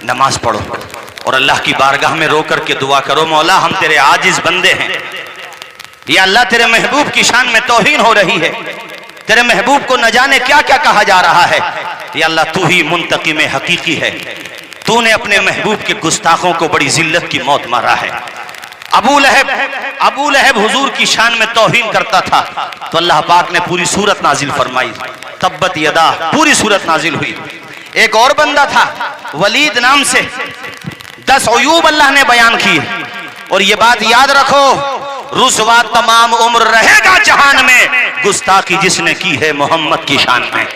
नमाज पढ़ो और अल्लाह की बारगाह में रो करके दुआ करो, मौला हम तेरे आजिज बंदे हैं, या अल्लाह तेरे महबूब की शान में तौहीन हो रही है, तेरे महबूब को न जाने क्या क्या कहा जा रहा है, या अल्लाह तू ही मुंतकिम हकीकी है, तूने अपने महबूब के गुस्ताखों को बड़ी जिल्लत की मौत मारा है। अबू लहब हुजूर की शान में तौहीन करता था तो अल्लाह पाक ने पूरी सूरत नाजिल फरमाई, तब्बत यदा, पूरी सूरत नाजिल हुई। एक और बंदा था वलीद नाम से, 10 अयूब अल्लाह ने बयान किए, और ये बात याद रखो, रुसवा तमाम उम्र रहेगा जहान में गुस्ताखी जिसने की है मोहम्मद की शान में।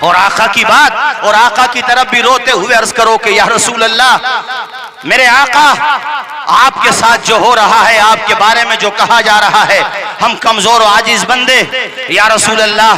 और आका की बात, और आका की तरफ भी रोते हुए अर्ज करो कि या रसूल अल्लाह, मेरे आका आपके साथ जो हो रहा है, आपके बारे में जो कहा जा रहा है, हम कमजोर और आजिज बंदे, या रसूल अल्लाह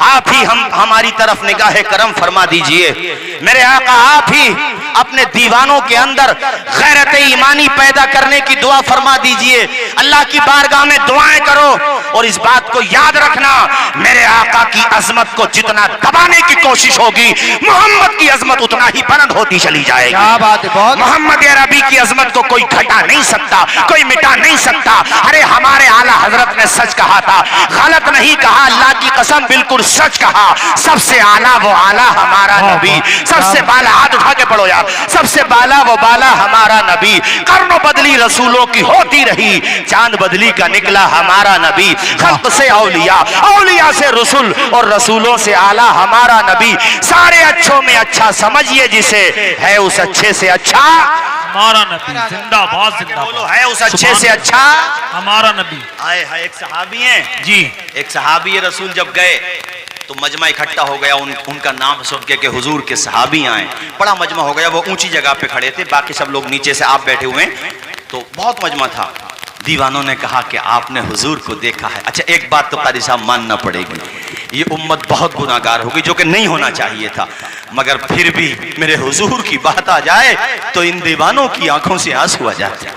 आप ही हमारी तरफ निगाह करम फरमा दीजिए। मेरे आका आप ही अपने दीवानों के अंदर गैरत ईमानी पैदा करने की दुआ फरमा दीजिए। अल्लाह की बारगाह में दुआएं करो, और इस बात को याद रखना, मेरे आका की अजमत को जितना दबाने की कोशिश होगी, मोहम्मद की अजमत उतना ही बुलंद होती चली जाएगी। क्या बात है, बहुत। मोहम्मद अरबी की अजमत को कोई घटा नहीं सकता, कोई मिटा नहीं सकता। अरे हमारे आला हजरत ने सच कहा था, गलत नहीं कहा, अल्लाह की कसम बिल्कुल सच कहा। सबसे आला वो आला हमारा नबी, सबसे बाला, हाथ उठा के पढ़ो यार, सबसे बाला वो बाला हमारा नबी। कर्नो बदली रसूलों की होती रही, चांद बदली का निकला हमारा नबी। खल्क से औलिया, औलिया से रसूल, और रसूलों से आला हमारा नबी। सारे अच्छों में अच्छा समझिए जिसे, है उस अच्छे से अच्छा हमारा नबी। जिंदाबाद, जिंदाबाद। है उस अच्छे से अच्छा हमारा नबी। आए है एक सहाबी हैं जी, एक सहाबी रसूल जब गए तो मजमा इकट्ठा हो गया, उनका नाम सुन के हुजूर के सहाबी आए, बड़ा मजमा हो गया। वो ऊंची जगह पे खड़े थे, बाकी सब लोग नीचे से आप बैठे हुए, तो बहुत मजमा था। दीवानों ने कहा कि आपने हुजूर को देखा है। अच्छा एक बात तो कारी साहब मानना पड़ेगी, ये उम्मत बहुत गुनाहगार होगी, जो कि नहीं होना चाहिए था, मगर फिर भी मेरे हुजूर की बात आ जाए तो इन दीवानों की आंखों से आंसू आ जाते हैं।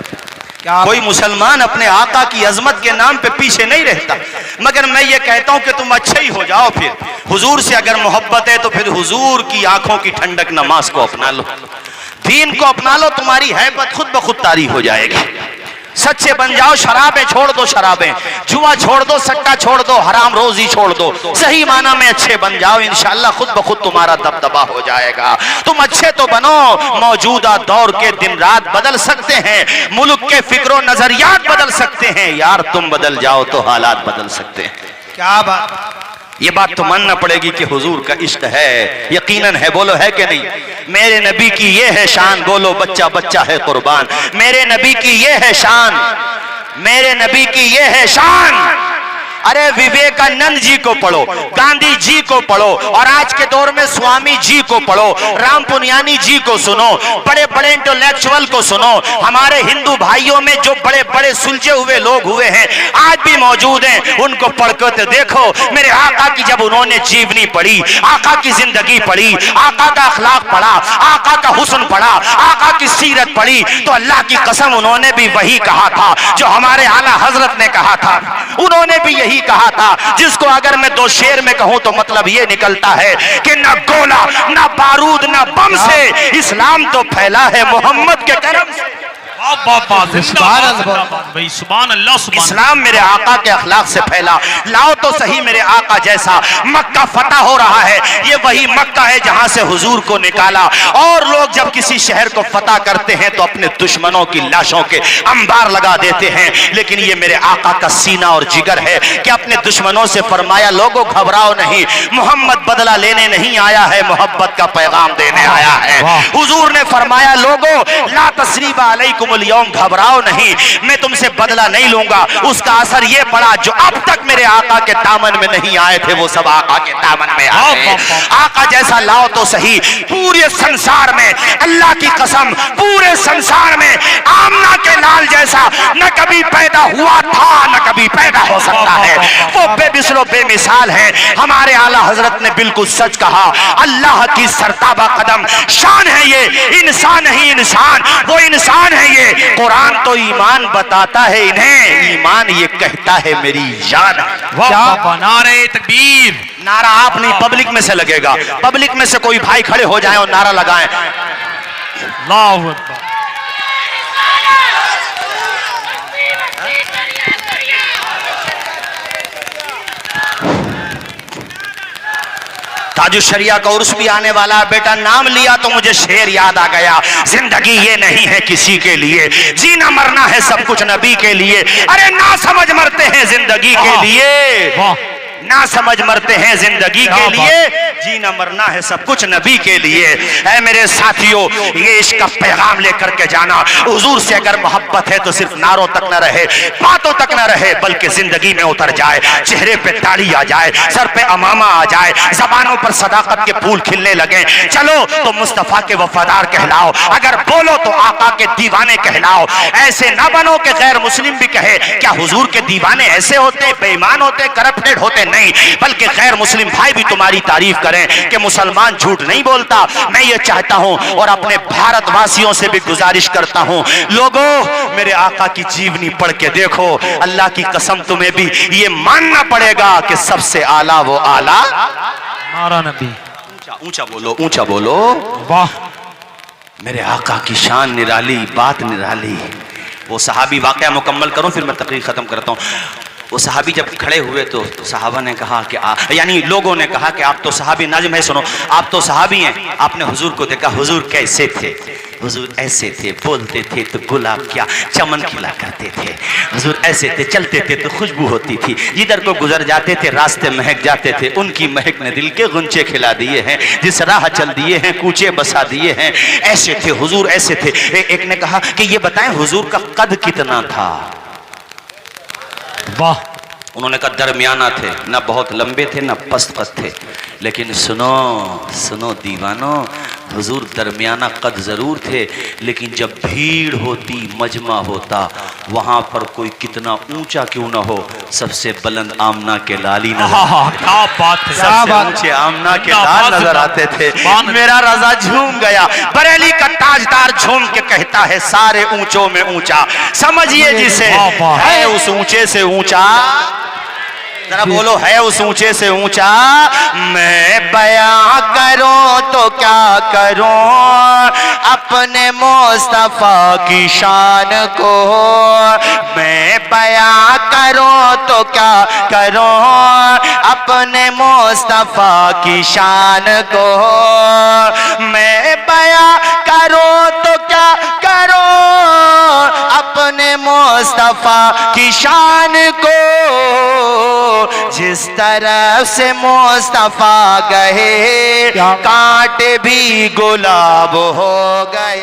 कोई मुसलमान अपने आका की अजमत के नाम पे पीछे नहीं रहता, मगर मैं ये कहता हूं कि तुम अच्छे ही हो जाओ। फिर हुजूर से अगर मोहब्बत है तो फिर हुजूर की आंखों की ठंडक नमाज को अपना लो, दीन को अपना लो, तुम्हारी हैबत खुद ब खुद तारी हो जाएगी। सच्चे बन जाओ, शराबें छोड़ दो, शराबें, जुआ छोड़ दो, सट्टा छोड़ दो, हराम रोजी छोड़ दो, सही माना में अच्छे बन जाओ, इंशाअल्लाह खुद ब खुद तुम्हारा दबदबा हो जाएगा। तुम अच्छे तो बनो, मौजूदा दौर के दिन रात बदल सकते हैं, मुल्क के फिक्रो नजरियात बदल सकते हैं, यार तुम बदल जाओ तो हालात बदल सकते हैं। क्या बात, ये बात तो मानना पड़ेगी कि हुजूर का इश्क है, यकीनन है, बोलो है कि नहीं। मेरे नबी की ये है शान, बोलो बच्चा बच्चा है कुर्बान। मेरे नबी की ये है शान, मेरे नबी की ये है शान। अरे विवेकानंद जी को पढ़ो, गांधी जी को पढ़ो, और आज के दौर में स्वामी जी को पढ़ो, राम पुनियानी जी को सुनो, बड़े बड़े इंटेलेक्चुअल को सुनो। हमारे हिंदू भाइयों में जो बड़े बड़े सुलझे हुए लोग हुए हैं, आज भी मौजूद हैं, उनको पढ़कर तो देखो। मेरे आका की जब उन्होंने जीवनी पढ़ी, आका की जिंदगी पढ़ी, आका का अखलाक पढ़ा, आका का हुस्न पढ़ा, आका की सीरत पढ़ी, तो अल्लाह की कसम उन्होंने भी वही कहा था जो हमारे आला हजरत ने कहा था। उन्होंने भी यही कहा था, जिसको अगर मैं 2 शेर में कहूं तो मतलब ये निकलता है कि न गोला, न बारूद, न बम से इस्लाम तो फैला है मोहम्मद के करम से। इस्लाम मेरे आका के अखलाक से फैला। लाओ तो सही मेरे आका जैसा मक्का फतह हो रहा है, ये वही मक्का है जहां से हुजूर को निकाला। और लोग जब किसी शहर को फतह करते हैं तो अपने दुश्मनों की लाशों के अंबार लगा देते हैं, लेकिन ये मेरे आका का सीना और जिगर है कि अपने दुश्मनों से फरमाया, लोगों घबराओ नहीं, मोहम्मद बदला लेने नहीं आया है, मोहब्बत का पैगाम देने आया है। हुजूर ने फरमाया, लोगों ला तस्रीबा अलैकुम यौम, घबराओ नहीं, मैं तुमसे बदला नहीं लूंगा। उसका असर ये पड़ा, जो अब तक मेरे आका के दामन में नहीं आए थे वो सब आका के दामन में आए। आका जैसा लाओ तो सही। पूरे संसार में, अल्लाह की कसम, पूरे संसार में आमना के लाल जैसा न कभी पैदा हुआ था, न कभी पैदा हो सकता है। वो बेमिसलो बेमिसाल है। हमारे आला हजरत ने बिल्कुल सच कहा, अल्लाह की सरताबा कदम शान है ये, इंसान नहीं इंसान, वो इंसान है ये। कुरान तो ईमान बताता है इन्हें, ईमान ये कहता है मेरी जान। क्या नारे तकबीर। नारा आप नहीं, पब्लिक में से लगेगा। पब्लिक में से कोई भाई खड़े हो जाए और नारा लगाएं, अल्लाहु अकबर। ताजुशरिया का उर्स भी आने वाला है। बेटा नाम लिया तो मुझे शेर याद आ गया, जिंदगी ये नहीं है किसी के लिए, जीना मरना है सब कुछ नबी के लिए। अरे ना समझ मरते हैं जिंदगी के लिए, ना समझ मरते हैं जिंदगी के लिए, जीना मरना है सब कुछ नबी के लिए। ऐ मेरे साथियों, ये इश्क का पैगाम लेकर के जाना। हुजूर से अगर मोहब्बत है तो सिर्फ नारों तक न रहे, बातों तक न रहे, बल्कि जिंदगी में उतर जाए। चेहरे पे दाढ़ी आ जाए, सर पे अमामा आ जाए, जबानों पर सदाकत के फूल खिलने लगे। चलो तो मुस्तफा के वफादार कहलाओ, अगर बोलो तो आका के दीवाने कहलाओ। ऐसे ना बनो कि गैर मुस्लिम भी कहे क्या हुजूर के दीवाने ऐसे होते, बेईमान होते, करप्टेड होते? नहीं, बल्कि गैर मुस्लिम भाई भी तुम्हारी तारीफ करें कि मुसलमान झूठ नहीं बोलता। मैं ये चाहता हूं और अपने भारतवासियों से भी गुजारिश करता हूं, लोगों मेरे आका की जीवनी पढ़ के देखो। अल्लाह की कसम तुम्हें भी ये मानना पड़ेगा कि सबसे आला वो आला हमारा नबी। ऊंचा ऊंचा बोलो, ऊंचा बोलो। वाह, मेरे आका की शान निराली, बात निराली। वो सहाबी वाकया मुकम्मल करूं फिर मैं तकरीर खत्म करता हूं। वो सहाबी जब खड़े हुए तो सहाबा ने कहा कि यानी लोगों ने कहा कि आप तो सहाबी, नाज़िम है सुनो, आप तो सहाबी हैं, आपने हुजूर को देखा, हुजूर कैसे थे? हुजूर ऐसे थे, बोलते थे तो गुलाब क्या चमन खिला करते थे। हुजूर ऐसे थे, चलते थे तो खुशबू होती थी, जिधर को गुजर जाते थे रास्ते महक जाते थे। उनकी महक ने दिल के गुंचे खिला दिए हैं, जिस राह चल दिए हैं कूचे बसा दिए हैं। ऐसे थे हुजूर, ऐसे थे। एक ने कहा कि ये बताएं हुजूर का कद कितना था? वाह, उन्होंने कहा दरमियाना थे, ना बहुत लंबे थे ना पस्त कद थे। लेकिन सुनो सुनो दीवानो, हुजूर दरमियाना कद जरूर थे, लेकिन जब भीड़ होती, मजमा होता, वहां पर कोई कितना ऊंचा क्यों ना हो, सबसे बुलंद आमना के लाली नजर, क्या बात है, सबसे ऊंचे आमना के लाल नजर आते थे। मेरा रजा झूम गया। बरेली का ताजदार झूम के कहता है सारे ऊंचों में ऊंचा, समझिए जिसे है उस ऊंचे से ऊंचा। जरा बोलो, है उस ऊंचे से ऊंचा। मैं बयां करूं तो क्या करूं अपने मुस्तफा की शान को, मैं बयां करूं तो क्या करूं अपने मुस्तफा की शान को, मैं बयां करूं तो क्या करूं अपने मुस्तफा की शान को, जिस तरफ से मुस्तफा गए कांटे भी गुलाब हो गए।